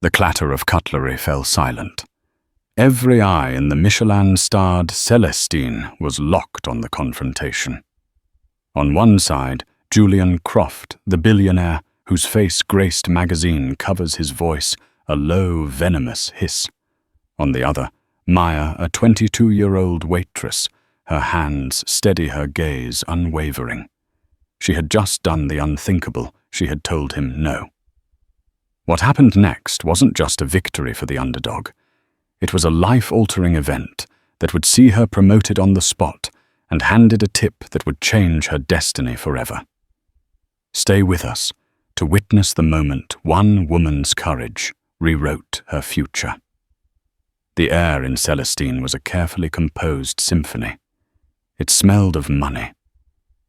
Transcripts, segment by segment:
The clatter of cutlery fell silent. Every eye in the Michelin-starred Celestine was locked on the confrontation. On one side, Julian Croft, the billionaire, whose face graced magazine covers his voice, a low, venomous hiss. On the other, Maya, a 22-year-old waitress, her hands steady her gaze unwavering. She had just done the unthinkable. She had told him no. What happened next wasn't just a victory for the underdog. It was a life-altering event that would see her promoted on the spot and handed a tip that would change her destiny forever. Stay with us to witness the moment one woman's courage rewrote her future. The air in Celestine was a carefully composed symphony. It smelled of money,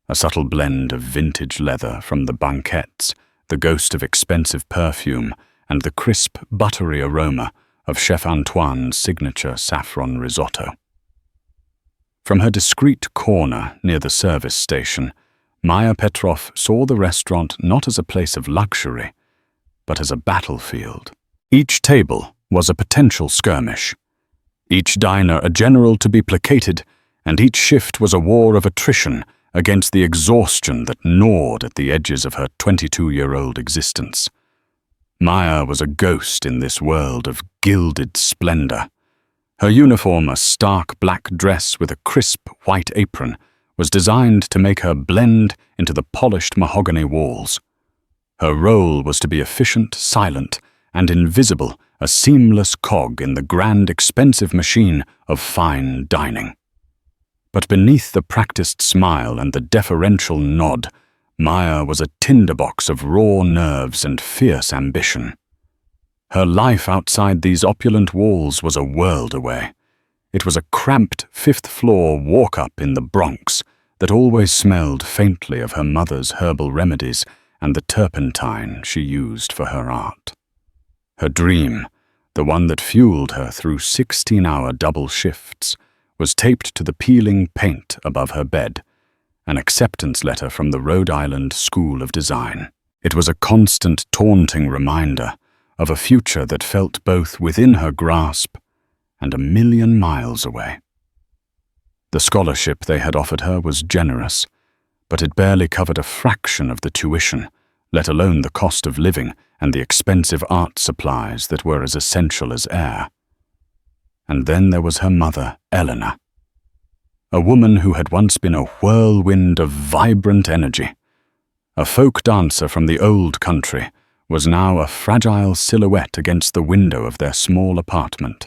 a subtle blend of vintage leather from the banquettes, the ghost of expensive perfume, and the crisp, buttery aroma of Chef Antoine's signature saffron risotto. From her discreet corner near the service station, Maya Petrov saw the restaurant not as a place of luxury, but as a battlefield. Each table was a potential skirmish, each diner a general to be placated, and each shift was a war of attrition against the exhaustion that gnawed at the edges of her 22-year-old existence. Maya was a ghost in this world of gilded splendor. Her uniform, a stark black dress with a crisp white apron, was designed to make her blend into the polished mahogany walls. Her role was to be efficient, silent, and invisible, a seamless cog in the grand, expensive machine of fine dining. But beneath the practiced smile and the deferential nod, Maya was a tinderbox of raw nerves and fierce ambition. Her life outside these opulent walls was a world away. It was a cramped fifth-floor walk-up in the Bronx that always smelled faintly of her mother's herbal remedies and the turpentine she used for her art. Her dream, the one that fueled her through 16-hour double shifts, was taped to the peeling paint above her bed, an acceptance letter from the Rhode Island School of Design. It was a constant taunting reminder of a future that felt both within her grasp and a million miles away. The scholarship they had offered her was generous, but it barely covered a fraction of the tuition, let alone the cost of living and the expensive art supplies that were as essential as air. And then there was her mother, Eleanor, a woman who had once been a whirlwind of vibrant energy. A folk dancer from the old country was now a fragile silhouette against the window of their small apartment.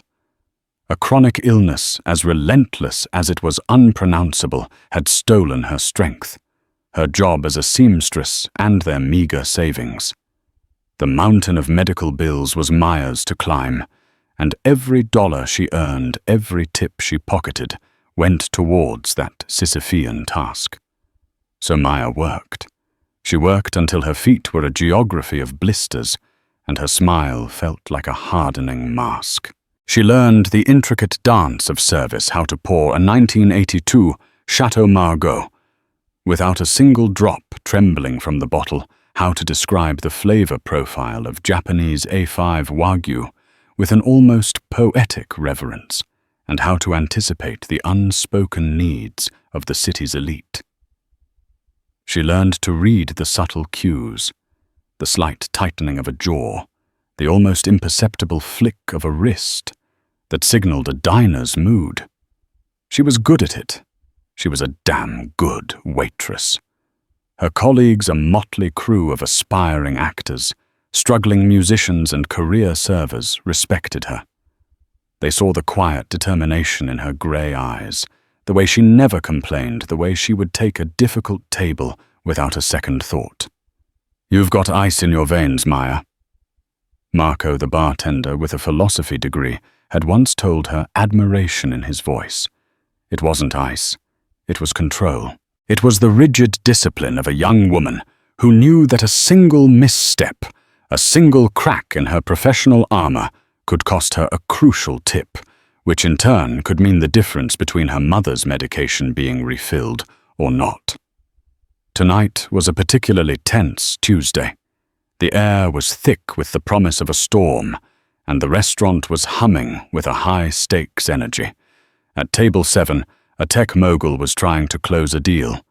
A chronic illness, as relentless as it was unpronounceable, had stolen her strength, her job as a seamstress, and their meager savings. The mountain of medical bills was Maya's to climb, and every dollar she earned, every tip she pocketed, went towards that Sisyphean task. So Maya worked. She worked until her feet were a geography of blisters, and her smile felt like a hardening mask. She learned the intricate dance of service, how to pour a 1982 Chateau Margaux, without a single drop trembling from the bottle, how to describe the flavor profile of Japanese A5 Wagyu with an almost poetic reverence, and how to anticipate the unspoken needs of the city's elite. She learned to read the subtle cues, the slight tightening of a jaw, the almost imperceptible flick of a wrist that signaled a diner's mood. She was good at it. She was a damn good waitress. Her colleagues, a motley crew of aspiring actors, struggling musicians and career servers, respected her. They saw the quiet determination in her grey eyes, the way she never complained, the way she would take a difficult table without a second thought. "You've got ice in your veins, Maya." Marco, the bartender with a philosophy degree, had once told her admiration in his voice. It wasn't ice. It was control. It was the rigid discipline of a young woman who knew that a single misstep, a single crack in her professional armor, could cost her a crucial tip, which in turn could mean the difference between her mother's medication being refilled or not. Tonight was a particularly tense Tuesday. The air was thick with the promise of a storm, and the restaurant was humming with a high-stakes energy. At table 7, a tech mogul was trying to close a deal,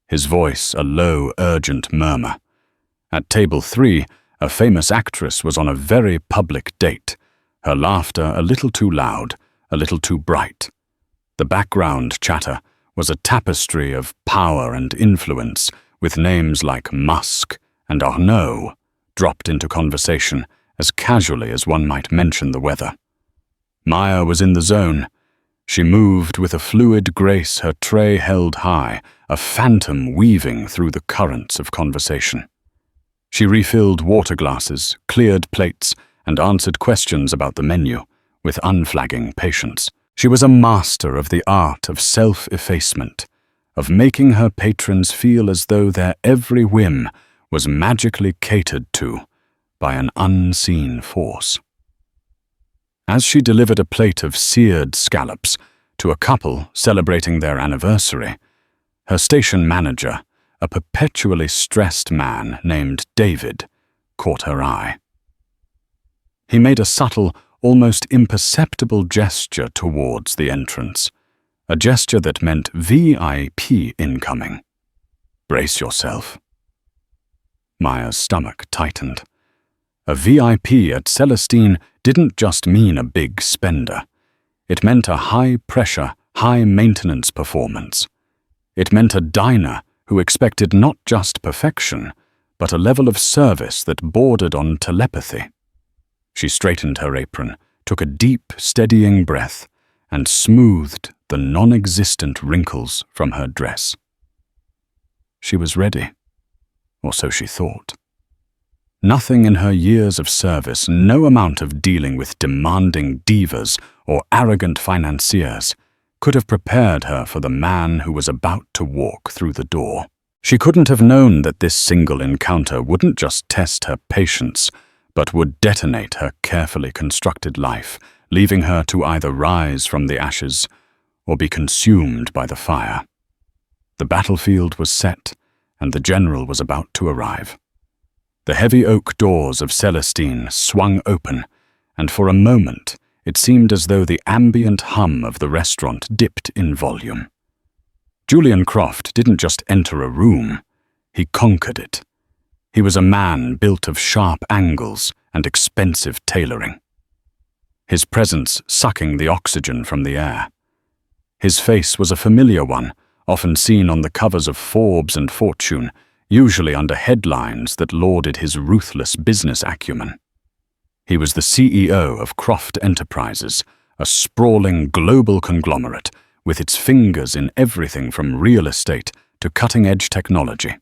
his voice a low, urgent murmur. At table 3, a famous actress was on a very public date, her laughter a little too loud, a little too bright. The background chatter was a tapestry of power and influence, with names like Musk and Arnault dropped into conversation as casually as one might mention the weather. Maya was in the zone. She moved with a fluid grace, her tray held high, a phantom weaving through the currents of conversation. She refilled water glasses, cleared plates, and answered questions about the menu with unflagging patience. She was a master of the art of self-effacement, of making her patrons feel as though their every whim was magically catered to by an unseen force. As she delivered a plate of seared scallops to a couple celebrating their anniversary, her station manager, a perpetually stressed man named David, caught her eye. He made a subtle, almost imperceptible gesture towards the entrance, a gesture that meant VIP incoming. Brace yourself. Maya's stomach tightened. A VIP at Celestine didn't just mean a big spender. It meant a high-pressure, high-maintenance performance. It meant a diner who expected not just perfection, but a level of service that bordered on telepathy. She straightened her apron, took a deep, steadying breath, and smoothed the non-existent wrinkles from her dress. She was ready, or so she thought. Nothing in her years of service, no amount of dealing with demanding divas or arrogant financiers, could have prepared her for the man who was about to walk through the door. She couldn't have known that this single encounter wouldn't just test her patience, but would detonate her carefully constructed life, leaving her to either rise from the ashes or be consumed by the fire. The battlefield was set, and the general was about to arrive. The heavy oak doors of Celestine swung open, and for a moment it seemed as though the ambient hum of the restaurant dipped in volume. Julian Croft didn't just enter a room, he conquered it. He was a man built of sharp angles and expensive tailoring, his presence sucking the oxygen from the air. His face was a familiar one, often seen on the covers of Forbes and Fortune, usually under headlines that lauded his ruthless business acumen. He was the CEO of Croft Enterprises, a sprawling global conglomerate with its fingers in everything from real estate to cutting-edge technology.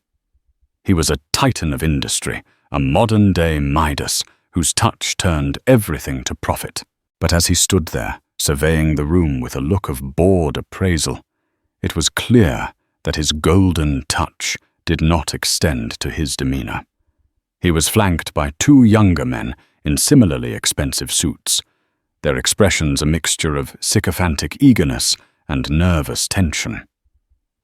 He was a titan of industry, a modern-day Midas whose touch turned everything to profit. But as he stood there, surveying the room with a look of bored appraisal, it was clear that his golden touch did not extend to his demeanor. He was flanked by 2 younger men in similarly expensive suits, their expressions a mixture of sycophantic eagerness and nervous tension.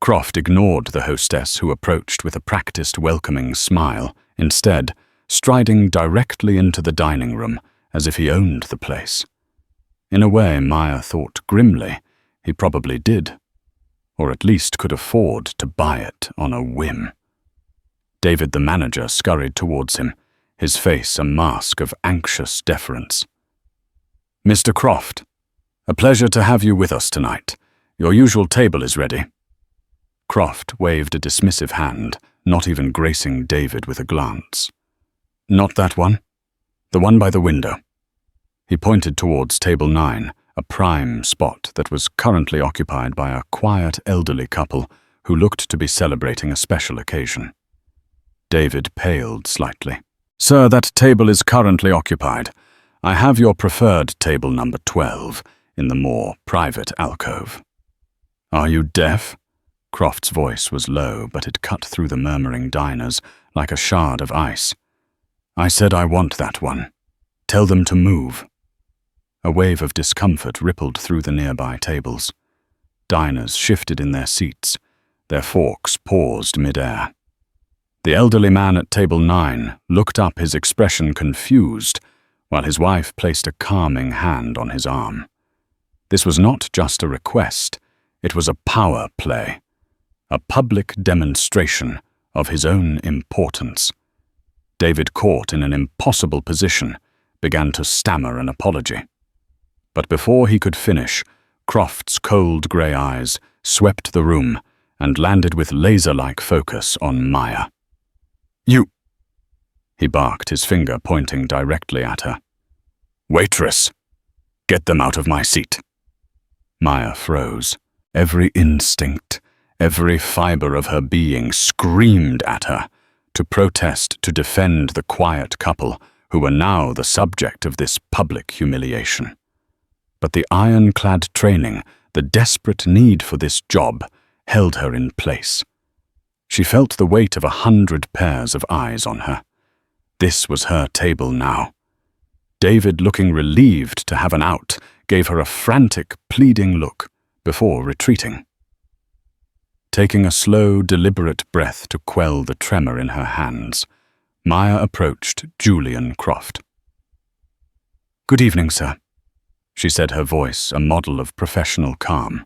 Croft ignored the hostess who approached with a practiced welcoming smile, instead striding directly into the dining room as if he owned the place. In a way, Maya thought grimly, he probably did, or at least could afford to buy it on a whim. David the manager scurried towards him, his face a mask of anxious deference. "Mr. Croft, a pleasure to have you with us tonight. Your usual table is ready." Croft waved a dismissive hand, not even gracing David with a glance. "Not that one. The one by the window." He pointed towards table 9, a prime spot that was currently occupied by a quiet elderly couple who looked to be celebrating a special occasion. David paled slightly. "Sir, that table is currently occupied. I have your preferred table number 12 in the more private alcove." "Are you deaf?" Croft's voice was low, but it cut through the murmuring diners like a shard of ice. "I said I want that one. Tell them to move." A wave of discomfort rippled through the nearby tables. Diners shifted in their seats, their forks paused mid-air. The elderly man at table 9 looked up, his expression confused, while his wife placed a calming hand on his arm. This was not just a request, it was a power play, a public demonstration of his own importance. David, caught in an impossible position, began to stammer an apology. But before he could finish, Croft's cold grey eyes swept the room and landed with laser-like focus on Maya. "You!" he barked, his finger pointing directly at her. "Waitress! Get them out of my seat!" Maya froze. Every instinct, every fibre of her being screamed at her to protest, to defend the quiet couple who were now the subject of this public humiliation. But the ironclad training, the desperate need for this job, held her in place. She felt the weight of 100 pairs of eyes on her. This was her table now. David, looking relieved to have an out, gave her a frantic, pleading look before retreating. Taking a slow, deliberate breath to quell the tremor in her hands, Maya approached Julian Croft. "Good evening, sir," she said, her voice a model of professional calm.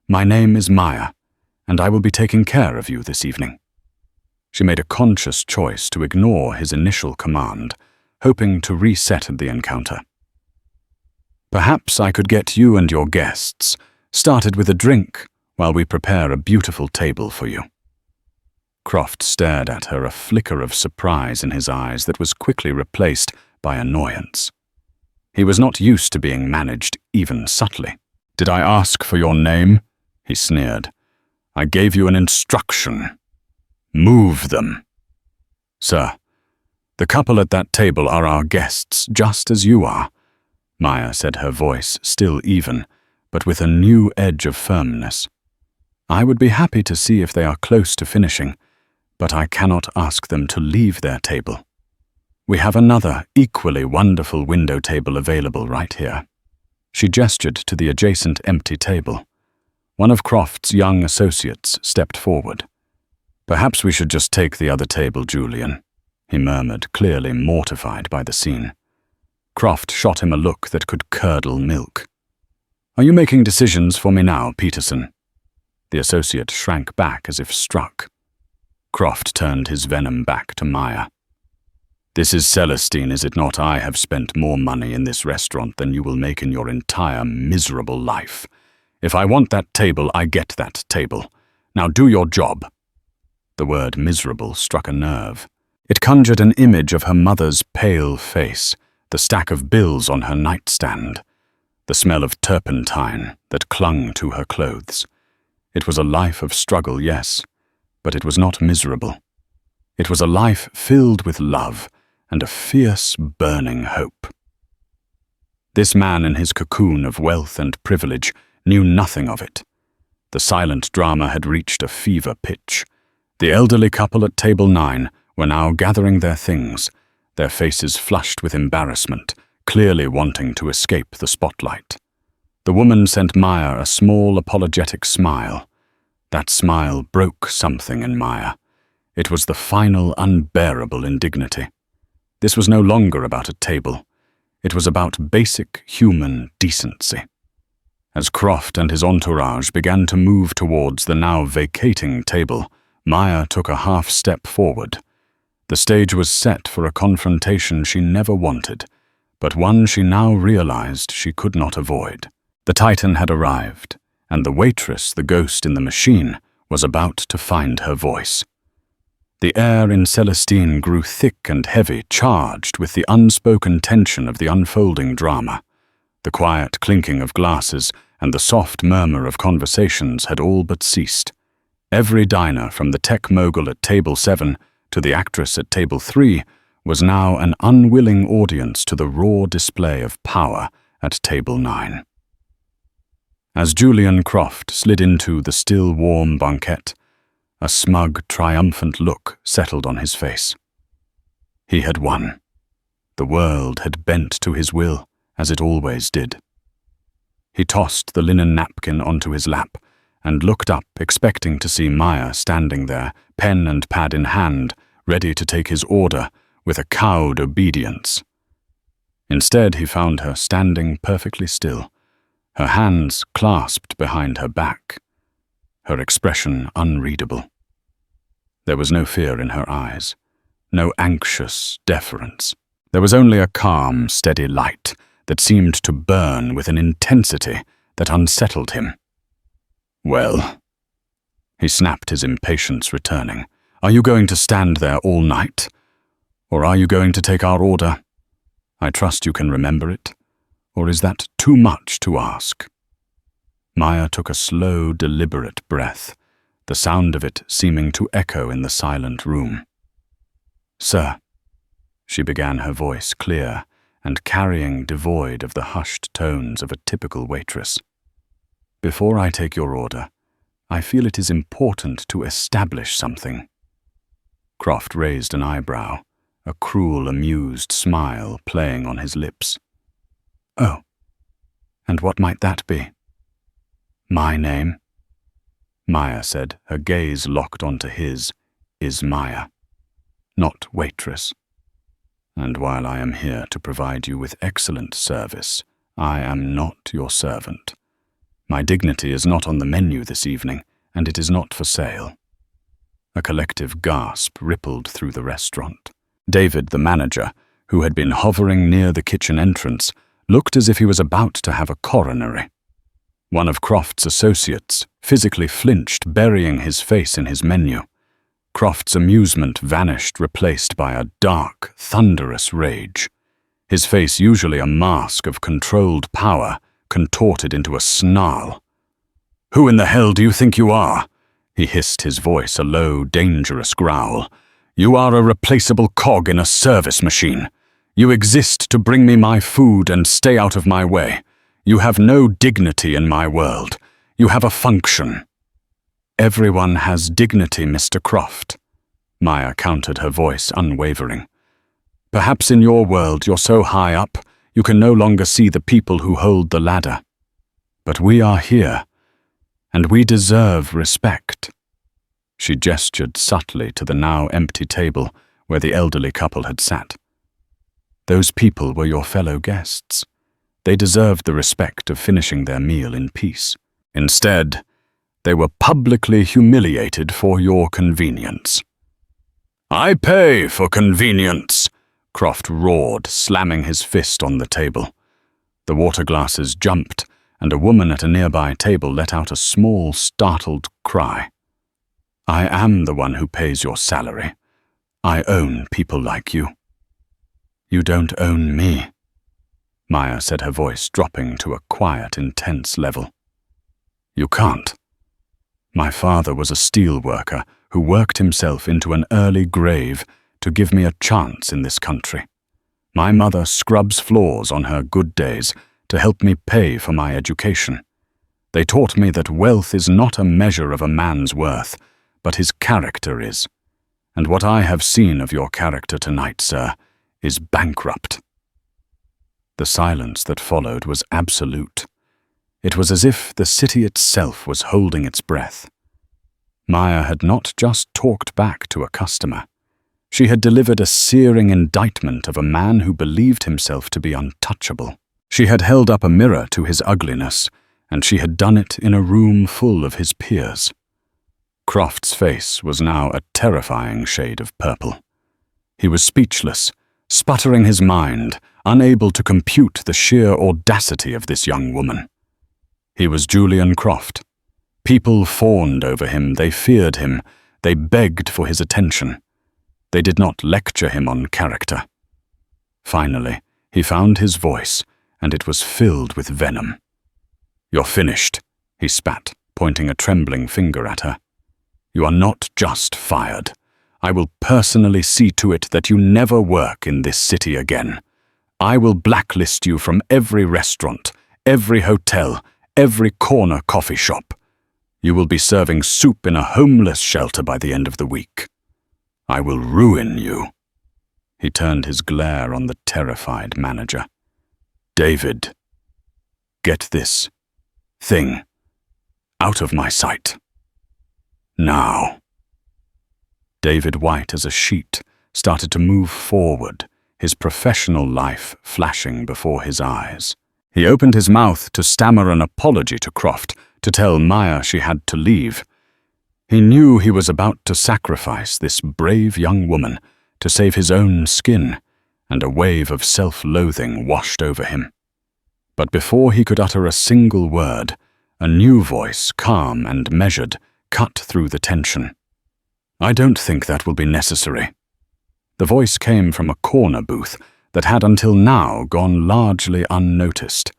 "My name is Maya, and I will be taking care of you this evening." She made a conscious choice to ignore his initial command, hoping to reset the encounter. "Perhaps I could get you and your guests started with a drink while we prepare a beautiful table for you." Croft stared at her, a flicker of surprise in his eyes that was quickly replaced by annoyance. He was not used to being managed, even subtly. "Did I ask for your name?" he sneered. "I gave you an instruction. Move them." "Sir, the couple at that table are our guests, just as you are," Maya said, her voice still even, but with a new edge of firmness. "I would be happy to see if they are close to finishing, but I cannot ask them to leave their table. We have another, equally wonderful window table available right here." She gestured to the adjacent empty table. One of Croft's young associates stepped forward. "Perhaps we should just take the other table, Julian," he murmured, clearly mortified by the scene. Croft shot him a look that could curdle milk. "Are you making decisions for me now, Peterson?" The associate shrank back as if struck. Croft turned his venom back to Maya. "This is Celestine, is it not? I have spent more money in this restaurant than you will make in your entire miserable life. If I want that table, I get that table. Now do your job." The word miserable struck a nerve. It conjured an image of her mother's pale face, the stack of bills on her nightstand, the smell of turpentine that clung to her clothes. It was a life of struggle, yes, but it was not miserable. It was a life filled with love and a fierce, burning hope. This man in his cocoon of wealth and privilege knew nothing of it. The silent drama had reached a fever pitch. The elderly couple at table 9 were now gathering their things, their faces flushed with embarrassment, clearly wanting to escape the spotlight. The woman sent Maya a small, apologetic smile. That smile broke something in Maya. It was the final, unbearable indignity. This was no longer about a table. It was about basic human decency. As Croft and his entourage began to move towards the now vacating table, Maya took a half-step forward. The stage was set for a confrontation she never wanted, but one she now realized she could not avoid. The Titan had arrived, and the waitress, the ghost in the machine, was about to find her voice. The air in Celestine grew thick and heavy, charged with the unspoken tension of the unfolding drama. The quiet clinking of glasses and the soft murmur of conversations had all but ceased. Every diner, from the tech mogul at table 7 to the actress at table 3, was now an unwilling audience to the raw display of power at table 9. As Julian Croft slid into the still warm banquette, a smug, triumphant look settled on his face. He had won. The world had bent to his will, as it always did. He tossed the linen napkin onto his lap and looked up, expecting to see Maya standing there, pen and pad in hand, ready to take his order with a cowed obedience. Instead, he found her standing perfectly still, her hands clasped behind her back, her expression unreadable. There was no fear in her eyes, no anxious deference. There was only a calm, steady light that seemed to burn with an intensity that unsettled him. "Well," he snapped, his impatience returning, "are you going to stand there all night? Or are you going to take our order? I trust you can remember it. Or is that too much to ask?" Maya took a slow, deliberate breath, the sound of it seeming to echo in the silent room. "Sir," she began, her voice clear and carrying devoid of the hushed tones of a typical waitress. "Before I take your order, I feel it is important to establish something." Croft raised an eyebrow, a cruel, amused smile playing on his lips. "Oh, and what might that be?" "My name," Maya said, her gaze locked onto his, "is Maya, not Waitress. And while I am here to provide you with excellent service, I am not your servant. My dignity is not on the menu this evening, and it is not for sale." A collective gasp rippled through the restaurant. David, the manager, who had been hovering near the kitchen entrance, looked as if he was about to have a coronary. One of Croft's associates physically flinched, burying his face in his menu. Croft's amusement vanished, replaced by a dark, thunderous rage. His face, usually a mask of controlled power, contorted into a snarl. "Who in the hell do you think you are?" he hissed, his voice a low, dangerous growl. "You are a replaceable cog in a service machine. You exist to bring me my food and stay out of my way. You have no dignity in my world. You have a function." "Everyone has dignity, Mr. Croft," Maya countered, her voice unwavering. "Perhaps in your world you're so high up you can no longer see the people who hold the ladder. But we are here, and we deserve respect." She gestured subtly to the now empty table where the elderly couple had sat. "Those people were your fellow guests. They deserved the respect of finishing their meal in peace. Instead, they were publicly humiliated for your convenience." "I pay for convenience," Croft roared, slamming his fist on the table. The water glasses jumped, and a woman at a nearby table let out a small, startled cry. "I am the one who pays your salary. I own people like you." "You don't own me," Maya said, her voice dropping to a quiet, intense level. "You can't. My father was a steel worker who worked himself into an early grave to give me a chance in this country. My mother scrubs floors on her good days to help me pay for my education. They taught me that wealth is not a measure of a man's worth, but his character is. And what I have seen of your character tonight, sir, is bankrupt." The silence that followed was absolute. It was as if the city itself was holding its breath. Maya had not just talked back to a customer. She had delivered a searing indictment of a man who believed himself to be untouchable. She had held up a mirror to his ugliness, and she had done it in a room full of his peers. Croft's face was now a terrifying shade of purple. He was speechless, sputtering his mind, unable to compute the sheer audacity of this young woman. He was Julian Croft. People fawned over him, they feared him, they begged for his attention. They did not lecture him on character. Finally, he found his voice, and it was filled with venom. "You're finished," he spat, pointing a trembling finger at her. "You are not just fired. I will personally see to it that you never work in this city again. I will blacklist you from every restaurant, every hotel, every corner coffee shop. You will be serving soup in a homeless shelter by the end of the week. I will ruin you." He turned his glare on the terrified manager. "David, get this thing out of my sight. Now." David, white as a sheet, started to move forward, his professional life flashing before his eyes. He opened his mouth to stammer an apology to Croft, to tell Maya she had to leave. He knew he was about to sacrifice this brave young woman to save his own skin, and a wave of self-loathing washed over him. But before he could utter a single word, a new voice, calm and measured, cut through the tension. "I don't think that will be necessary." The voice came from a corner booth that had until now gone largely unnoticed.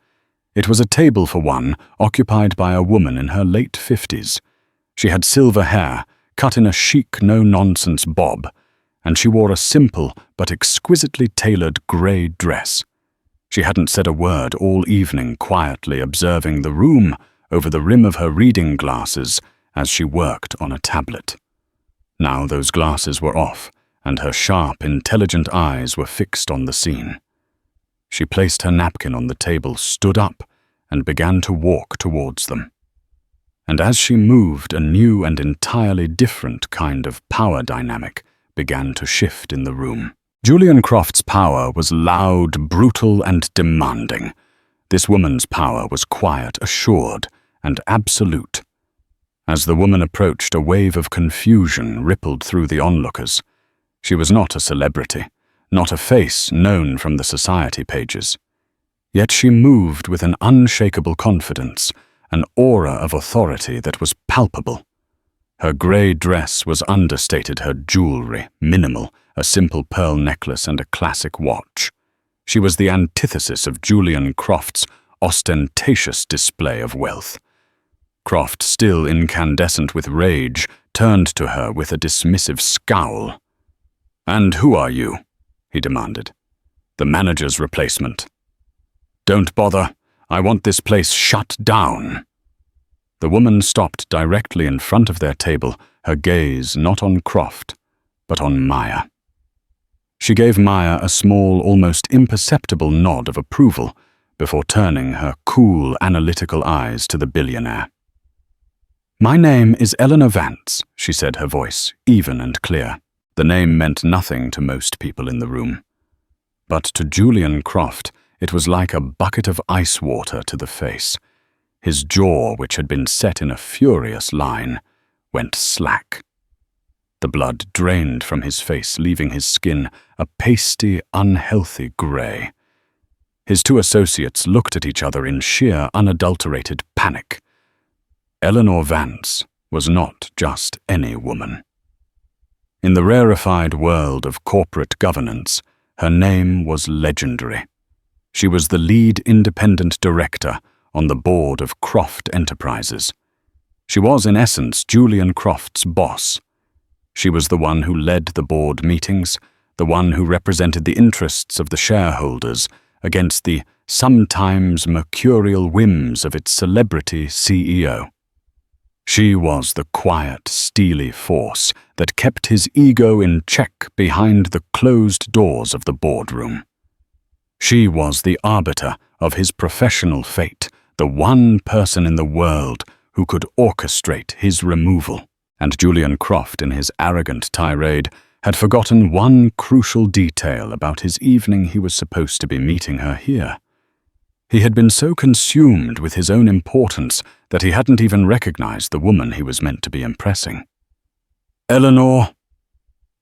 It was a table for one, occupied by a woman in her late 50s. She had silver hair, cut in a chic, no-nonsense bob, and she wore a simple but exquisitely tailored grey dress. She hadn't said a word all evening, quietly observing the room over the rim of her reading glasses as she worked on a tablet. Now those glasses were off, and her sharp, intelligent eyes were fixed on the scene. She placed her napkin on the table, stood up, and began to walk towards them. And as she moved, a new and entirely different kind of power dynamic began to shift in the room. Julian Croft's power was loud, brutal, and demanding. This woman's power was quiet, assured, and absolute. As the woman approached, a wave of confusion rippled through the onlookers. She was not a celebrity, not a face known from the society pages. Yet she moved with an unshakable confidence, an aura of authority that was palpable. Her grey dress was understated, her jewelry minimal, a simple pearl necklace and a classic watch. She was the antithesis of Julian Croft's ostentatious display of wealth. Croft, still incandescent with rage, turned to her with a dismissive scowl. "And who are you?" he demanded. "The manager's replacement." "Don't bother. I want this place shut down." The woman stopped directly in front of their table, her gaze not on Croft, but on Maya. She gave Maya a small, almost imperceptible nod of approval before turning her cool, analytical eyes to the billionaire. "My name is Eleanor Vance," she said, her voice even and clear. The name meant nothing to most people in the room. But to Julian Croft, it was like a bucket of ice water to the face. His jaw, which had been set in a furious line, went slack. The blood drained from his face, leaving his skin a pasty, unhealthy grey. His two associates looked at each other in sheer, unadulterated panic. Eleanor Vance was not just any woman. In the rarefied world of corporate governance, her name was legendary. She was the lead independent director on the board of Croft Enterprises. She was, in essence, Julian Croft's boss. She was the one who led the board meetings, the one who represented the interests of the shareholders against the sometimes mercurial whims of its celebrity CEO. She was the quiet, steely force that kept his ego in check behind the closed doors of the boardroom. She was the arbiter of his professional fate, the one person in the world who could orchestrate his removal. And Julian Croft, in his arrogant tirade, had forgotten one crucial detail about his evening he was supposed to be meeting her here. He had been so consumed with his own importance that he hadn't even recognized the woman he was meant to be impressing. "Eleanor,"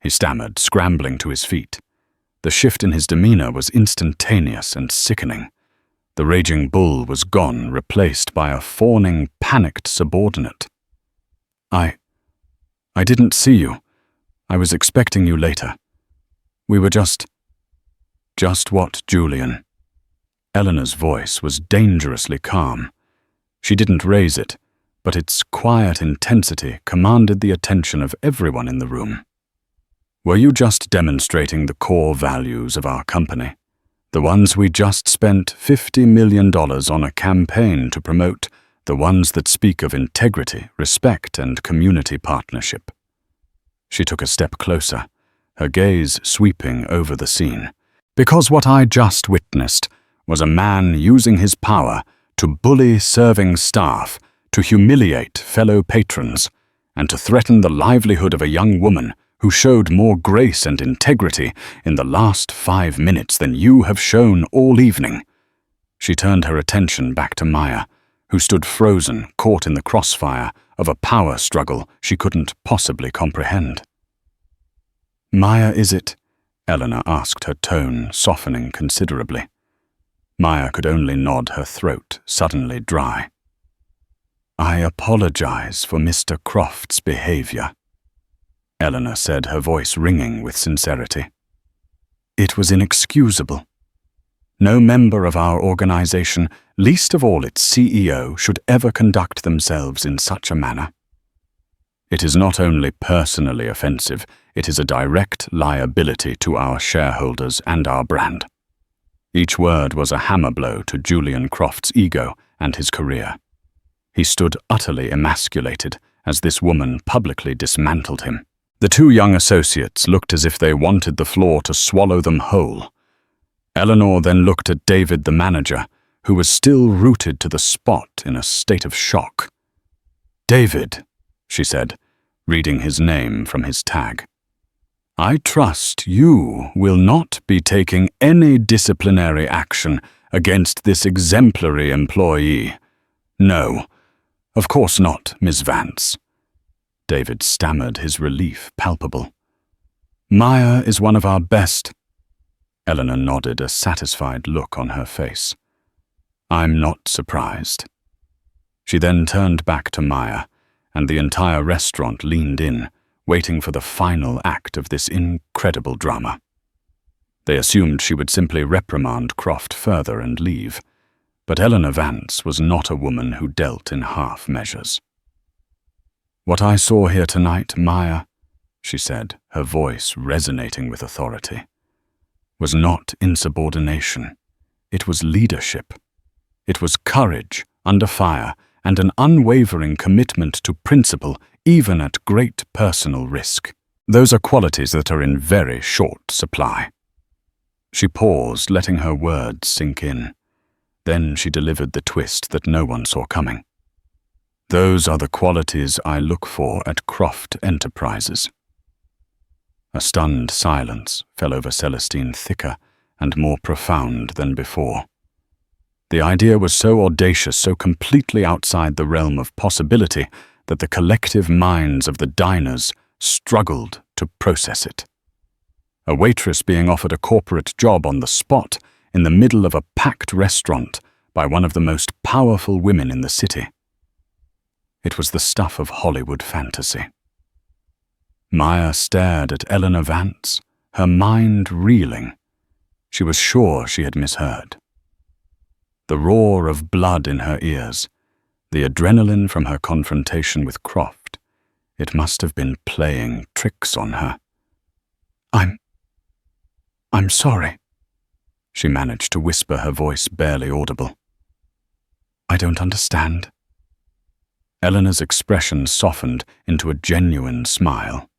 he stammered, scrambling to his feet. The shift in his demeanor was instantaneous and sickening. The raging bull was gone, replaced by a fawning, panicked subordinate. I didn't see you. I was expecting you later. We were just what, Julian?" Eleanor's voice was dangerously calm. She didn't raise it, but its quiet intensity commanded the attention of everyone in the room. "Were you just demonstrating the core values of our company? The ones we just spent $50 million on a campaign to promote, the ones that speak of integrity, respect, and community partnership." She took a step closer, her gaze sweeping over the scene. "Because what I just witnessed was a man using his power to bully serving staff, to humiliate fellow patrons, and to threaten the livelihood of a young woman who showed more grace and integrity in the last 5 minutes than you have shown all evening." She turned her attention back to Maya, who stood frozen, caught in the crossfire of a power struggle she couldn't possibly comprehend. "Maya, is it?" Eleanor asked, her tone softening considerably. Maya could only nod, her throat suddenly dry. "I apologize for Mr. Croft's behavior," Eleanor said, her voice ringing with sincerity. "It was inexcusable. No member of our organization, least of all its CEO, should ever conduct themselves in such a manner. It is not only personally offensive, it is a direct liability to our shareholders and our brand." Each word was a hammer blow to Julian Croft's ego and his career. He stood utterly emasculated as this woman publicly dismantled him. The two young associates looked as if they wanted the floor to swallow them whole. Eleanor then looked at David, the manager, who was still rooted to the spot in a state of shock. "David," she said, reading his name from his tag, "I trust you will not be taking any disciplinary action against this exemplary employee." "No, of course not, Miss Vance." David stammered, his relief palpable. "Maya is one of our best—" Eleanor nodded, a satisfied look on her face. "I'm not surprised." She then turned back to Maya, and the entire restaurant leaned in, waiting for the final act of this incredible drama. They assumed she would simply reprimand Croft further and leave, but Eleanor Vance was not a woman who dealt in half measures. "What I saw here tonight, Maya," she said, her voice resonating with authority, "was not insubordination. It was leadership. It was courage under fire and an unwavering commitment to principle, even at great personal risk. Those are qualities that are in very short supply." She paused, letting her words sink in. Then she delivered the twist that no one saw coming. "Those are the qualities I look for at Croft Enterprises." A stunned silence fell over Celestine, thicker and more profound than before. The idea was so audacious, so completely outside the realm of possibility, that the collective minds of the diners struggled to process it. A waitress being offered a corporate job on the spot in the middle of a packed restaurant by one of the most powerful women in the city. It was the stuff of Hollywood fantasy. Maya stared at Eleanor Vance, her mind reeling. She was sure she had misheard. The roar of blood in her ears, the adrenaline from her confrontation with Croft, it must have been playing tricks on her. I'm sorry," she managed to whisper, her voice barely audible. "I don't understand." Eleanor's expression softened into a genuine smile.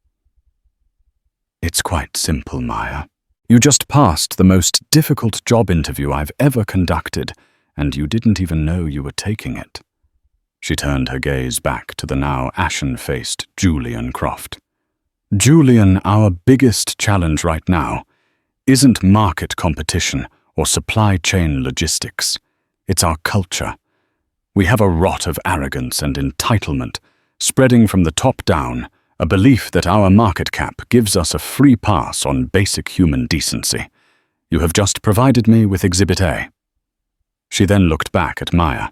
"It's quite simple, Maya. You just passed the most difficult job interview I've ever conducted, and you didn't even know you were taking it." She turned her gaze back to the now ashen-faced Julian Croft. "Julian, our biggest challenge right now isn't market competition or supply chain logistics. It's our culture. We have a rot of arrogance and entitlement, spreading from the top down, a belief that our market cap gives us a free pass on basic human decency. You have just provided me with Exhibit A." She then looked back at Maya.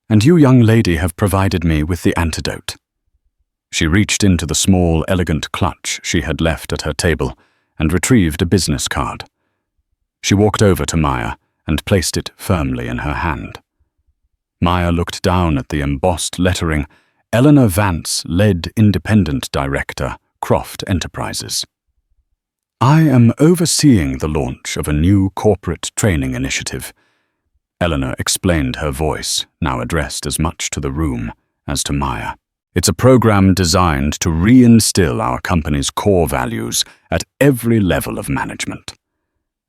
"And you, young lady, have provided me with the antidote." She reached into the small, elegant clutch she had left at her table and retrieved a business card. She walked over to Maya and placed it firmly in her hand. Maya looked down at the embossed lettering, "Eleanor Vance, Lead Independent Director, Croft Enterprises." "I am overseeing the launch of a new corporate training initiative," Eleanor explained, her voice now addressed as much to the room as to Maya. "It's a program designed to reinstill our company's core values at every level of management.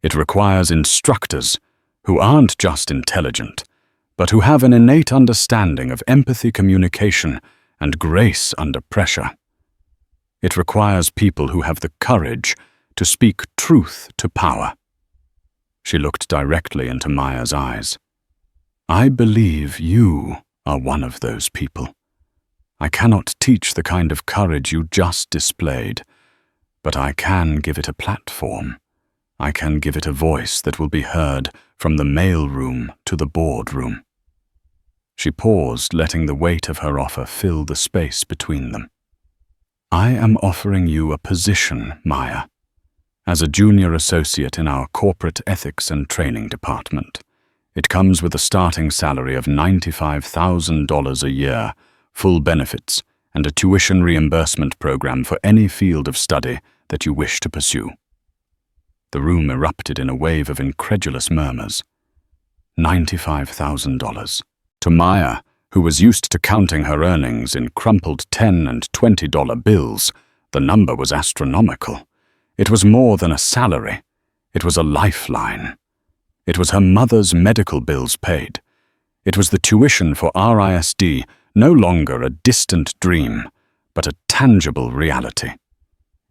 It requires instructors who aren't just intelligent, but who have an innate understanding of empathy, communication, and grace under pressure. It requires people who have the courage to speak truth to power. She looked directly into Maya's eyes. I believe you are one of those people. I cannot teach the kind of courage you just displayed, but I can give it a platform. I can give it a voice that will be heard from the mailroom to the boardroom. She paused, letting the weight of her offer fill the space between them. I am offering you a position, Maya, as a junior associate in our corporate ethics and training department. It comes with a starting salary of $95,000 a year, full benefits, and a tuition reimbursement program for any field of study that you wish to pursue. The room erupted in a wave of incredulous murmurs. $95,000. To Maya, who was used to counting her earnings in crumpled $10 and $20 bills, the number was astronomical. It was more than a salary. It was a lifeline. It was her mother's medical bills paid. It was the tuition for RISD, no longer a distant dream, but a tangible reality.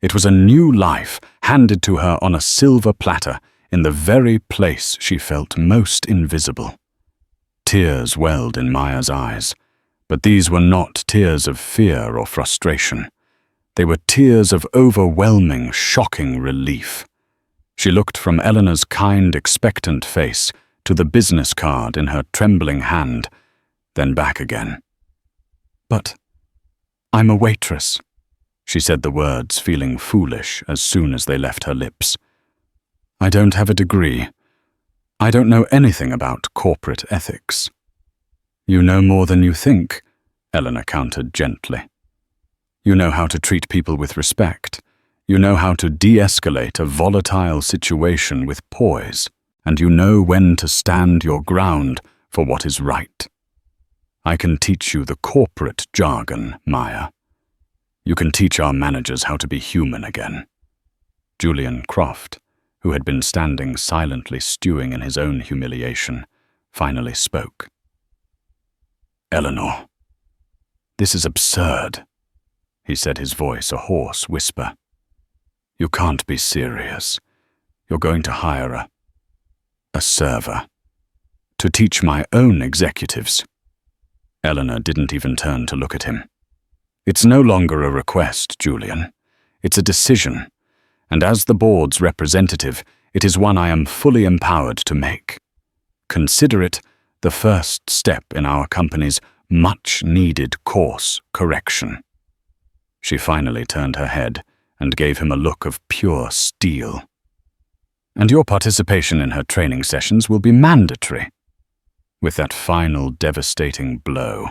It was a new life handed to her on a silver platter in the very place she felt most invisible. Tears welled in Maya's eyes, but these were not tears of fear or frustration. They were tears of overwhelming, shocking relief. She looked from Eleanor's kind, expectant face to the business card in her trembling hand, then back again. But I'm a waitress, she said the words, feeling foolish as soon as they left her lips. I don't have a degree. I don't know anything about corporate ethics. You know more than you think, Eleanor countered gently. You know how to treat people with respect. You know how to de-escalate a volatile situation with poise, and you know when to stand your ground for what is right. I can teach you the corporate jargon, Maya. You can teach our managers how to be human again. Julian Croft, who had been standing silently stewing in his own humiliation, finally spoke. Eleanor, this is absurd, he said, his voice a hoarse whisper. You can't be serious. You're going to hire a server to teach my own executives. Eleanor didn't even turn to look at him. It's no longer a request, Julian. It's a decision, and as the board's representative, it is one I am fully empowered to make. Consider it the first step in our company's much-needed course correction. She finally turned her head and gave him a look of pure steel. And your participation in her training sessions will be mandatory. With that final devastating blow,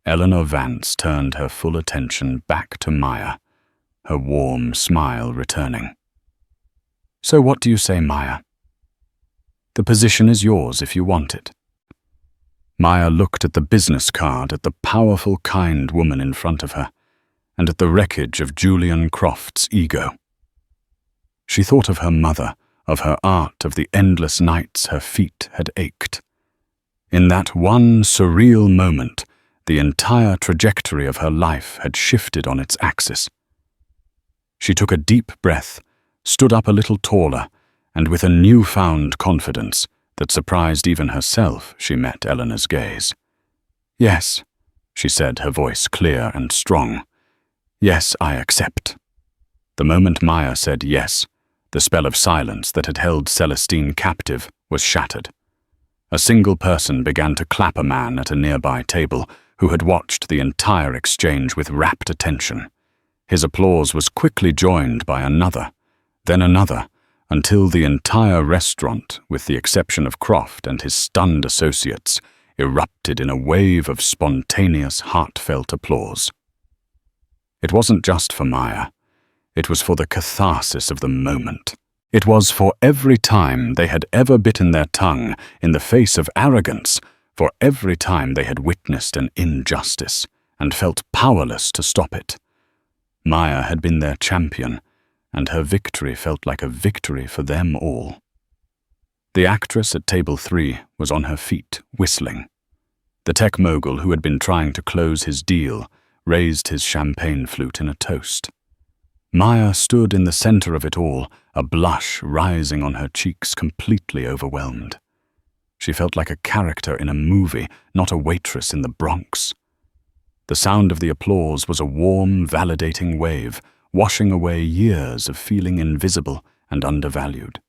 Eleanor Vance turned her full attention back to Maya, her warm smile returning. So what do you say, Maya? The position is yours if you want it. Maya looked at the business card, at the powerful, kind woman in front of her, and at the wreckage of Julian Croft's ego. She thought of her mother, of her art, of the endless nights her feet had ached. In that one surreal moment, the entire trajectory of her life had shifted on its axis. She took a deep breath, stood up a little taller, and with a newfound confidence that surprised even herself, she met Eleanor's gaze. Yes, she said, her voice clear and strong. Yes, I accept. The moment Maya said yes, the spell of silence that had held Celestine captive was shattered. A single person began to clap a man at a nearby table who had watched the entire exchange with rapt attention. His applause was quickly joined by another, then another, until the entire restaurant, with the exception of Croft and his stunned associates, erupted in a wave of spontaneous, heartfelt applause. It wasn't just for Maya. It was for the catharsis of the moment. It was for every time they had ever bitten their tongue in the face of arrogance, for every time they had witnessed an injustice and felt powerless to stop it. Maya had been their champion, and her victory felt like a victory for them all. The actress at table 3 was on her feet, whistling. The tech mogul who had been trying to close his deal raised his champagne flute in a toast. Maya stood in the center of it all, a blush rising on her cheeks, completely overwhelmed. She felt like a character in a movie, not a waitress in the Bronx. The sound of the applause was a warm, validating wave, washing away years of feeling invisible and undervalued.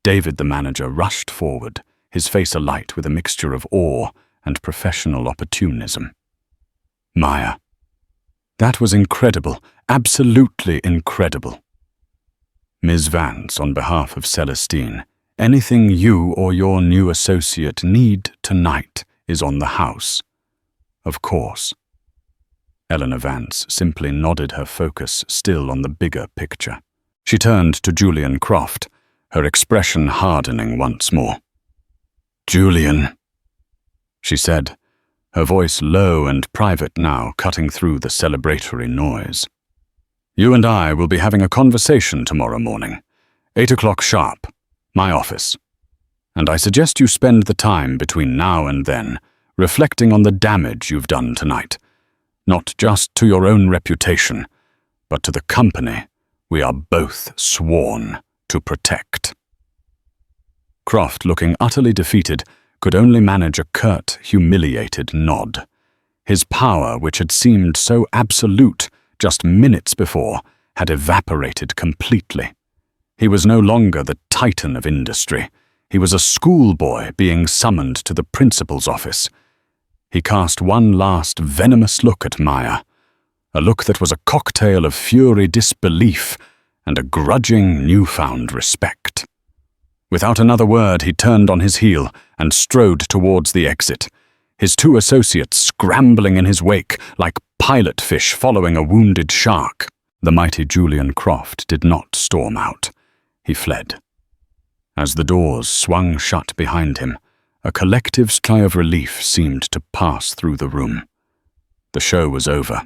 David, the manager, rushed forward, his face alight with a mixture of awe and professional opportunism. Maya. That was incredible, absolutely incredible. Ms. Vance, on behalf of Celestine, anything you or your new associate need tonight is on the house. Of course. Eleanor Vance simply nodded, her focus still on the bigger picture. She turned to Julian Croft, her expression hardening once more. "Julian," she said, her voice low and private now, cutting through the celebratory noise. "You and I will be having a conversation tomorrow morning, 8 o'clock sharp, my office. And I suggest you spend the time between now and then reflecting on the damage you've done tonight, not just to your own reputation, but to the company we are both sworn to protect." Croft, looking utterly defeated, could only manage a curt, humiliated nod. His power, which had seemed so absolute just minutes before, had evaporated completely. He was no longer the titan of industry. He was a schoolboy being summoned to the principal's office. He cast one last venomous look at Maya, a look that was a cocktail of fury, disbelief, and a grudging, newfound respect. Without another word, he turned on his heel and strode towards the exit, his two associates scrambling in his wake like pilot fish following a wounded shark. The mighty Julian Croft did not storm out. He fled. As the doors swung shut behind him, a collective sigh of relief seemed to pass through the room. The show was over.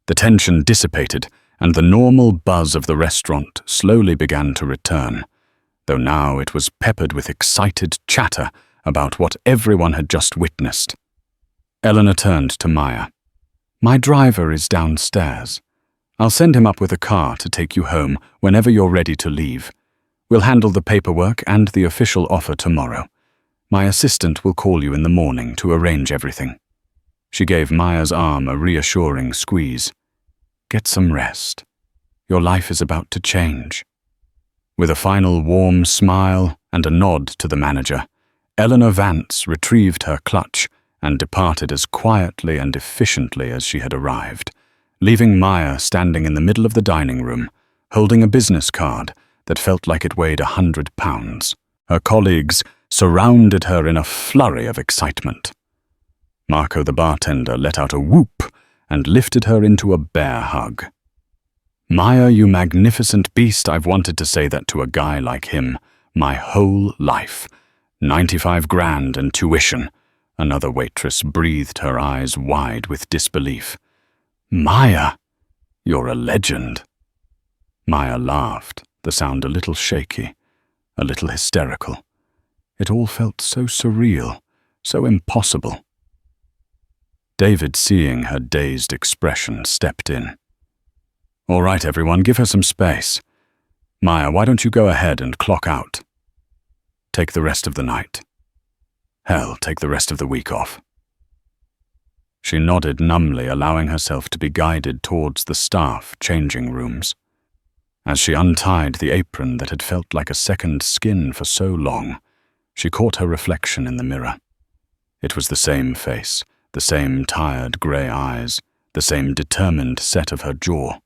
The tension dissipated, and the normal buzz of the restaurant slowly began to return, though now it was peppered with excited chatter about what everyone had just witnessed. Eleanor turned to Maya. "My driver is downstairs. I'll send him up with a car to take you home whenever you're ready to leave. We'll handle the paperwork and the official offer tomorrow. My assistant will call you in the morning to arrange everything." She gave Maya's arm a reassuring squeeze. "Get some rest. Your life is about to change." With a final warm smile and a nod to the manager, Eleanor Vance retrieved her clutch and departed as quietly and efficiently as she had arrived, leaving Maya standing in the middle of the dining room, holding a business card that felt like it weighed 100 pounds. Her colleagues surrounded her in a flurry of excitement. Marco, the bartender, let out a whoop and lifted her into a bear hug. "Maya, you magnificent beast, I've wanted to say that to a guy like him my whole life. 95 grand and tuition." Another waitress breathed, her eyes wide with disbelief. "Maya, you're a legend." Maya laughed, the sound a little shaky, a little hysterical. It all felt so surreal, so impossible. David, seeing her dazed expression, stepped in. "All right, everyone, give her some space. Maya, why don't you go ahead and clock out? Take the rest of the night. Hell, take the rest of the week off." She nodded numbly, allowing herself to be guided towards the staff changing rooms. As she untied the apron that had felt like a second skin for so long, she caught her reflection in the mirror. It was the same face, the same tired grey eyes, the same determined set of her jaw.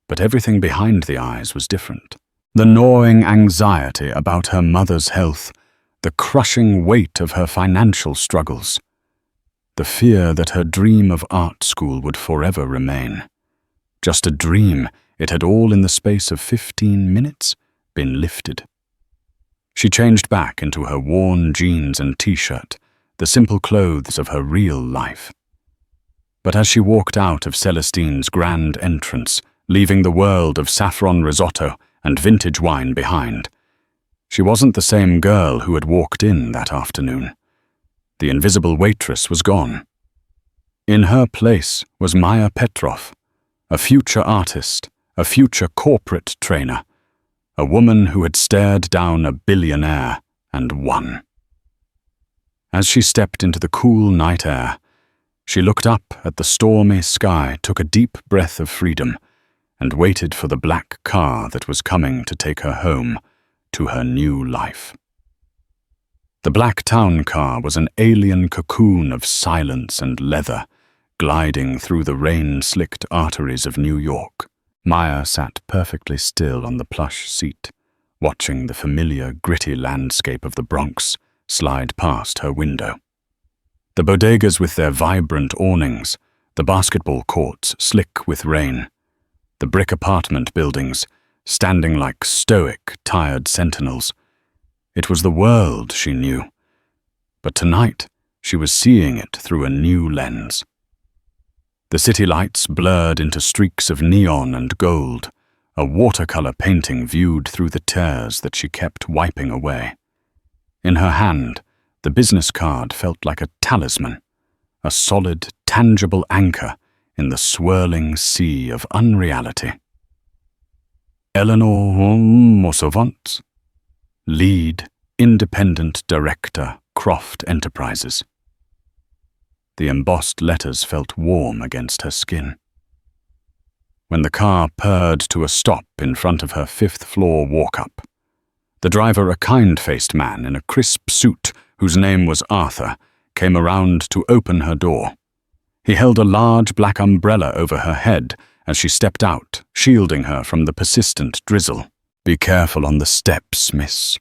But everything behind the eyes was different. The gnawing anxiety about her mother's health, the crushing weight of her financial struggles, the fear that her dream of art school would forever remain. Just a dream, it had all in the space of 15 minutes been lifted. She changed back into her worn jeans and t-shirt, the simple clothes of her real life. But as she walked out of Celestine's grand entrance, leaving the world of saffron risotto and vintage wine behind, she wasn't the same girl who had walked in that afternoon. The invisible waitress was gone. In her place was Maya Petrov, a future artist, a future corporate trainer, a woman who had stared down a billionaire and won. As she stepped into the cool night air, she looked up at the stormy sky, took a deep breath of freedom, and waited for the black car that was coming to take her home to her new life. The black town car was an alien cocoon of silence and leather, gliding through the rain-slicked arteries of New York. Maya sat perfectly still on the plush seat, watching the familiar, gritty landscape of the Bronx slide past her window. The bodegas with their vibrant awnings, the basketball courts slick with rain, the brick apartment buildings standing like stoic, tired sentinels. It was the world she knew, but tonight she was seeing it through a new lens. The city lights blurred into streaks of neon and gold, a watercolor painting viewed through the tears that she kept wiping away. In her hand, the business card felt like a talisman, a solid, tangible anchor in the swirling sea of unreality. Eleanor Mossovant, lead, independent director, Croft Enterprises. The embossed letters felt warm against her skin. When the car purred to a stop in front of her fifth-floor walk-up, the driver, a kind-faced man in a crisp suit whose name was Arthur, came around to open her door. He held a large black umbrella over her head as she stepped out, shielding her from the persistent drizzle. "Be careful on the steps, miss,"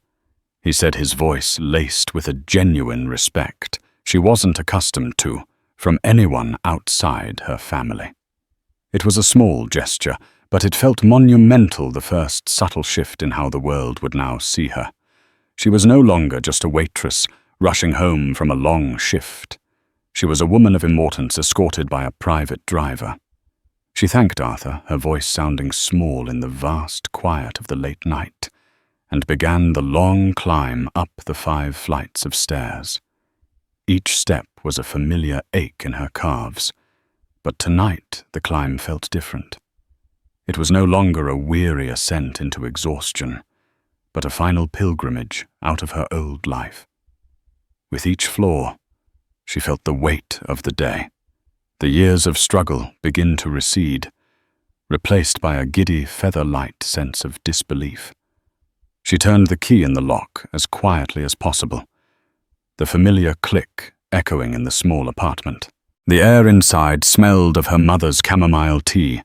he said, his voice laced with a genuine respect she wasn't accustomed to from anyone outside her family. It was a small gesture, but it felt monumental, the first subtle shift in how the world would now see her. She was no longer just a waitress rushing home from a long shift. She was a woman of importance escorted by a private driver. She thanked Arthur, her voice sounding small in the vast quiet of the late night, and began the long climb up the 5 flights of stairs. Each step was a familiar ache in her calves, but tonight the climb felt different. It was no longer a weary ascent into exhaustion, but a final pilgrimage out of her old life. With each floor, she felt the weight of the day. The years of struggle begin to recede, replaced by a giddy, feather-light sense of disbelief. She turned the key in the lock as quietly as possible, the familiar click echoing in the small apartment. The air inside smelled of her mother's chamomile tea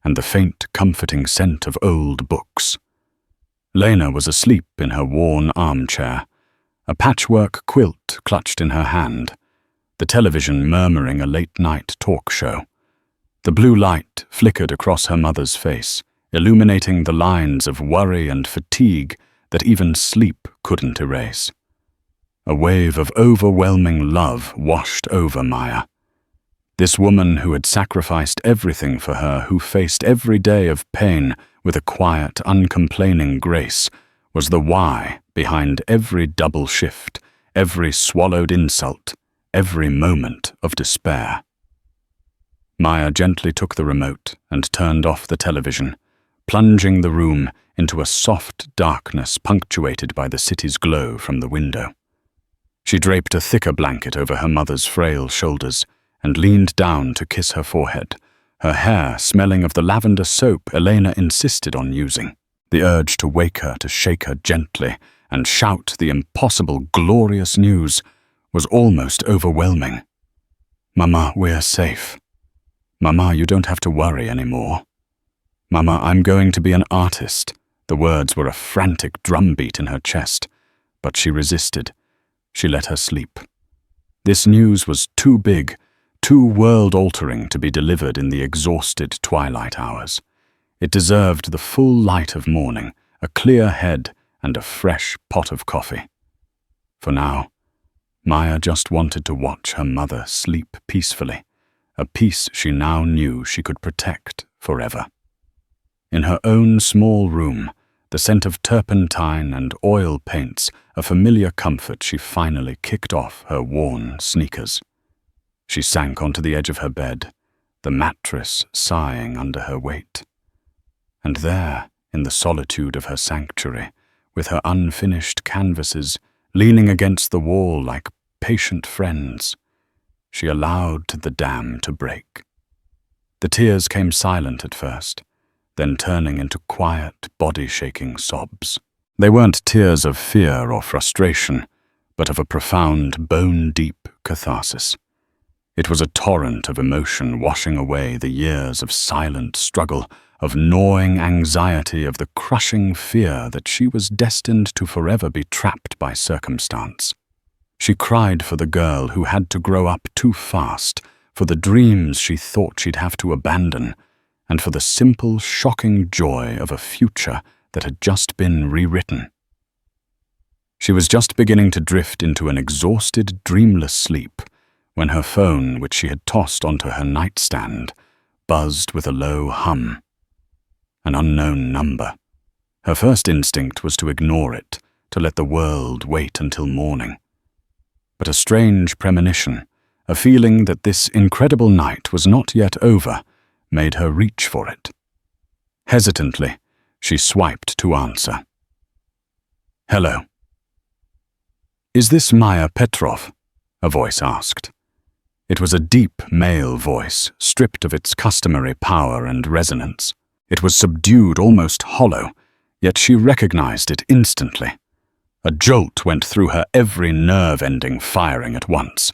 and the faint, comforting scent of old books. Lena was asleep in her worn armchair, a patchwork quilt clutched in her hand, the television murmuring a late-night talk show. The blue light flickered across her mother's face, illuminating the lines of worry and fatigue that even sleep couldn't erase. A wave of overwhelming love washed over Maya. This woman who had sacrificed everything for her, who faced every day of pain with a quiet, uncomplaining grace, was the why behind every double shift, every swallowed insult, every moment of despair. Maya gently took the remote and turned off the television, plunging the room into a soft darkness punctuated by the city's glow from the window. She draped a thicker blanket over her mother's frail shoulders and leaned down to kiss her forehead, her hair smelling of the lavender soap Elena insisted on using. The urge to wake her, to shake her gently, and shout the impossible, glorious news was almost overwhelming. "Mama, we're safe. Mama, you don't have to worry anymore. Mama, I'm going to be an artist." The words were a frantic drumbeat in her chest, but she resisted. She let her sleep. This news was too big, too world-altering to be delivered in the exhausted twilight hours. It deserved the full light of morning, a clear head, and a fresh pot of coffee. For now, Maya just wanted to watch her mother sleep peacefully, a peace she now knew she could protect forever. In her own small room, the scent of turpentine and oil paints, a familiar comfort, she finally kicked off her worn sneakers. She sank onto the edge of her bed, the mattress sighing under her weight. And there, in the solitude of her sanctuary, with her unfinished canvases leaning against the wall like patient friends, she allowed the dam to break. The tears came silent at first, then turning into quiet, body-shaking sobs. They weren't tears of fear or frustration, but of a profound, bone-deep catharsis. It was a torrent of emotion washing away the years of silent struggle, of gnawing anxiety, of the crushing fear that she was destined to forever be trapped by circumstance. She cried for the girl who had to grow up too fast, for the dreams she thought she'd have to abandon, and for the simple, shocking joy of a future that had just been rewritten. She was just beginning to drift into an exhausted, dreamless sleep when her phone, which she had tossed onto her nightstand, buzzed with a low hum. An unknown number. Her first instinct was to ignore it, to let the world wait until morning. But a strange premonition, a feeling that this incredible night was not yet over, made her reach for it. Hesitantly, she swiped to answer. "Hello." "Is this Maya Petrov?" a voice asked. It was a deep male voice, stripped of its customary power and resonance. It was subdued, almost hollow, yet she recognized it instantly. A jolt went through her, every nerve ending firing at once.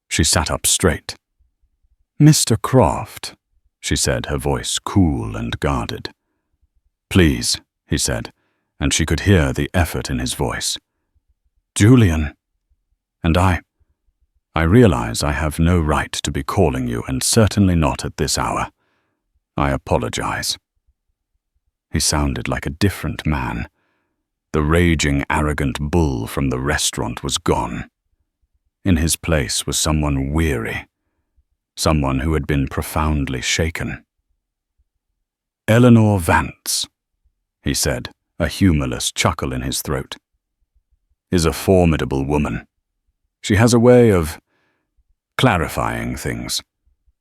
She sat up straight. "Mr. Croft," she said, her voice cool and guarded. "Please," he said, and she could hear the effort in his voice. "Julian. And I realize I have no right to be calling you, and certainly not at this hour. I apologize." He sounded like a different man. The raging, arrogant bull from the restaurant was gone. In his place was someone weary, someone who had been profoundly shaken. "Eleanor Vance," he said, a humorless chuckle in his throat, "is a formidable woman. She has a way of clarifying things,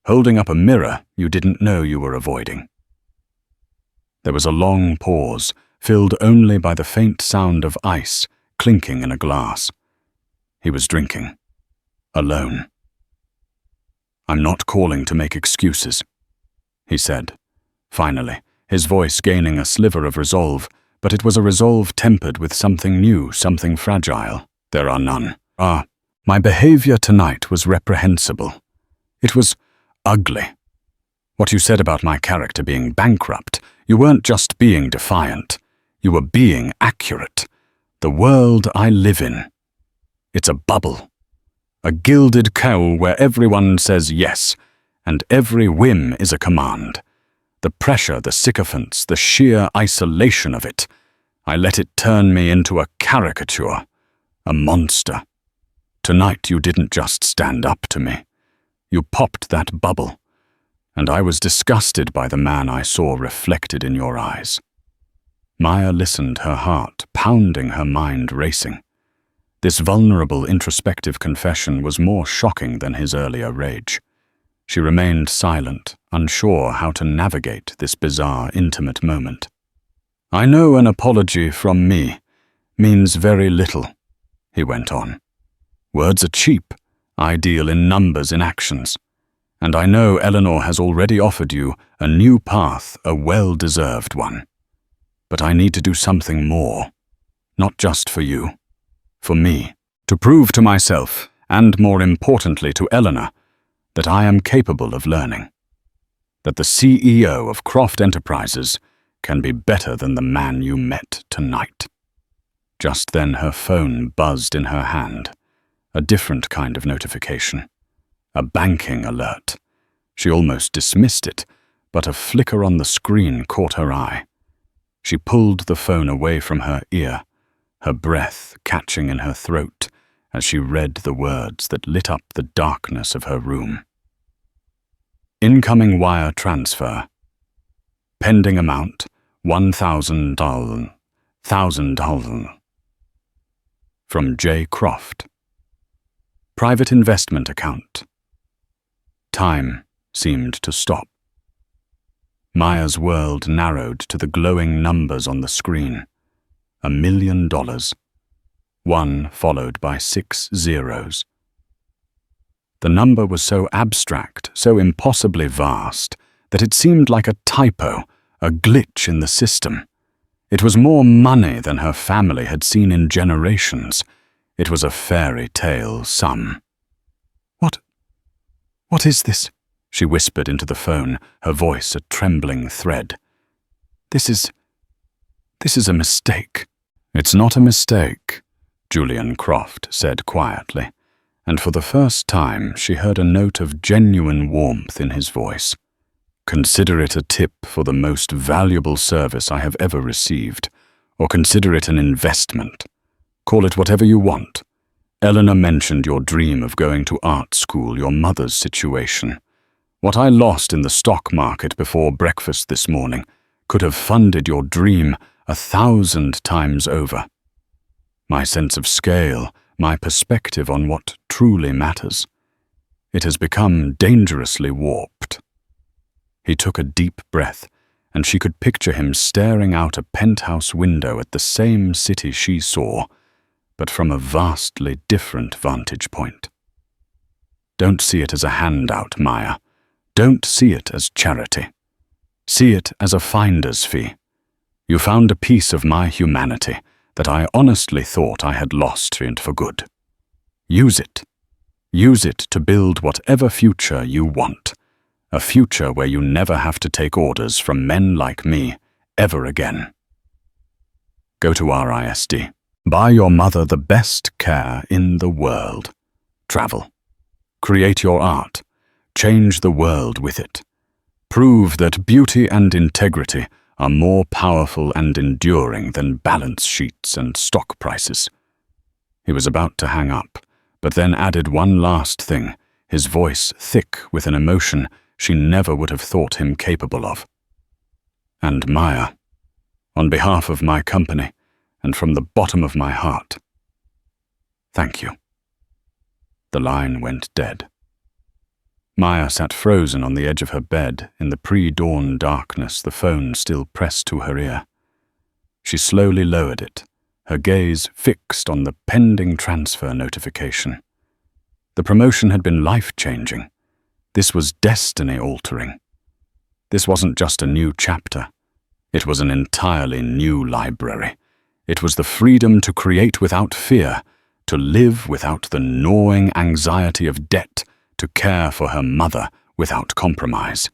holding up a mirror you didn't know you were avoiding." There was a long pause, filled only by the faint sound of ice clinking in a glass. He was drinking. Alone. "I'm not calling to make excuses," he said, finally, his voice gaining a sliver of resolve, but it was a resolve tempered with something new, something fragile. "There are none. My behavior tonight was reprehensible. It was ugly. What you said about my character being bankrupt, you weren't just being defiant. You were being accurate. The world I live in. It's a bubble. A gilded cowl where everyone says yes, and every whim is a command. The pressure, the sycophants, the sheer isolation of it. I let it turn me into a caricature, a monster. Tonight you didn't just stand up to me. You popped that bubble, and I was disgusted by the man I saw reflected in your eyes." Maya listened, her heart pounding, her mind racing. This vulnerable, introspective confession was more shocking than his earlier rage. She remained silent, unsure how to navigate this bizarre, intimate moment. "I know an apology from me means very little," he went on. "Words are cheap. I deal in numbers, in actions. And I know Eleanor has already offered you a new path, a well-deserved one. But I need to do something more. Not just for you. For me. To prove to myself, and more importantly to Eleanor, that I am capable of learning. That the CEO of Croft Enterprises can be better than the man you met tonight." Just then her phone buzzed in her hand. A different kind of notification. A banking alert. She almost dismissed it, but a flicker on the screen caught her eye. She pulled the phone away from her ear, her breath catching in her throat as she read the words that lit up the darkness of her room. "Incoming wire transfer. Pending amount, $1,000. From J. Croft. Private investment account." Time seemed to stop. Maya's world narrowed to the glowing numbers on the screen. $1 million. 1 followed by 6 zeros. The number was so abstract, so impossibly vast, that it seemed like a typo, a glitch in the system. It was more money than her family had seen in generations. It was a fairy tale sum. What is this?" she whispered into the phone, her voice a trembling thread. This is a mistake." "It's not a mistake," Julian Croft said quietly, and for the first time she heard a note of genuine warmth in his voice. "Consider it a tip for the most valuable service I have ever received, or consider it an investment. Call it whatever you want. Eleanor mentioned your dream of going to art school, your mother's situation. What I lost in the stock market before breakfast this morning could have funded your dream 1,000 times over. My sense of scale, my perspective on what truly matters. It has become dangerously warped." He took a deep breath, and she could picture him staring out a penthouse window at the same city she saw, but from a vastly different vantage point. "Don't see it as a handout, Maya. Don't see it as charity. See it as a finder's fee. You found a piece of my humanity that I honestly thought I had lost for good. Use it. Use it to build whatever future you want. A future where you never have to take orders from men like me ever again. Go to RISD. Buy your mother the best care in the world. Travel. Create your art. Change the world with it. Prove that beauty and integrity are more powerful and enduring than balance sheets and stock prices." He was about to hang up, but then added one last thing, his voice thick with an emotion she never would have thought him capable of. "And Maya, on behalf of my company, and from the bottom of my heart, thank you." The line went dead. Maya sat frozen on the edge of her bed in the pre-dawn darkness, the phone still pressed to her ear. She slowly lowered it, her gaze fixed on the pending transfer notification. The promotion had been life-changing. This was destiny-altering. This wasn't just a new chapter. It was an entirely new library. It was the freedom to create without fear, to live without the gnawing anxiety of debt, to care for her mother without compromise.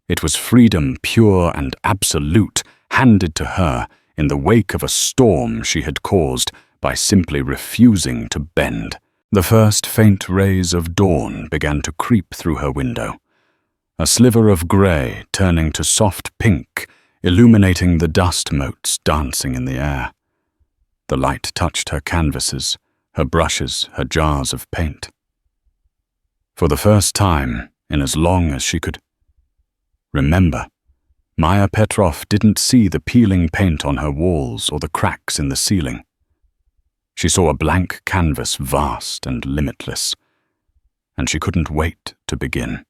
It was freedom pure and absolute, handed to her in the wake of a storm she had caused by simply refusing to bend. The first faint rays of dawn began to creep through her window, a sliver of grey turning to soft pink, illuminating the dust motes dancing in the air. The light touched her canvases, her brushes, her jars of paint. For the first time, in as long as she could remember, Maya Petrov didn't see the peeling paint on her walls or the cracks in the ceiling. She saw a blank canvas, vast and limitless, and she couldn't wait to begin.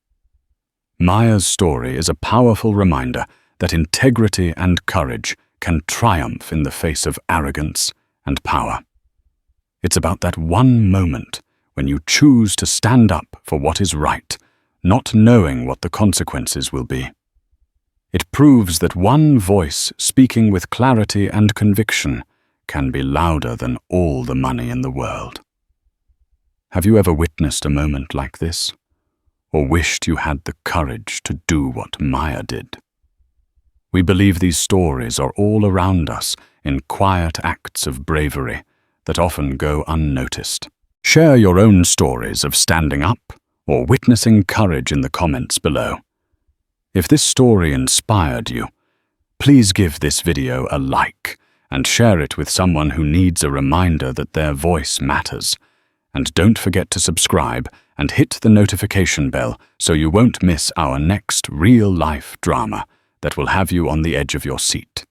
Maya's story is a powerful reminder that integrity and courage can triumph in the face of arrogance and power. It's about that one moment when you choose to stand up for what is right, not knowing what the consequences will be. It proves that one voice speaking with clarity and conviction can be louder than all the money in the world. Have you ever witnessed a moment like this, or wished you had the courage to do what Maya did? We believe these stories are all around us in quiet acts of bravery that often go unnoticed. Share your own stories of standing up or witnessing courage in the comments below. If this story inspired you, please give this video a like and share it with someone who needs a reminder that their voice matters. And don't forget to subscribe and hit the notification bell so you won't miss our next real-life drama that will have you on the edge of your seat.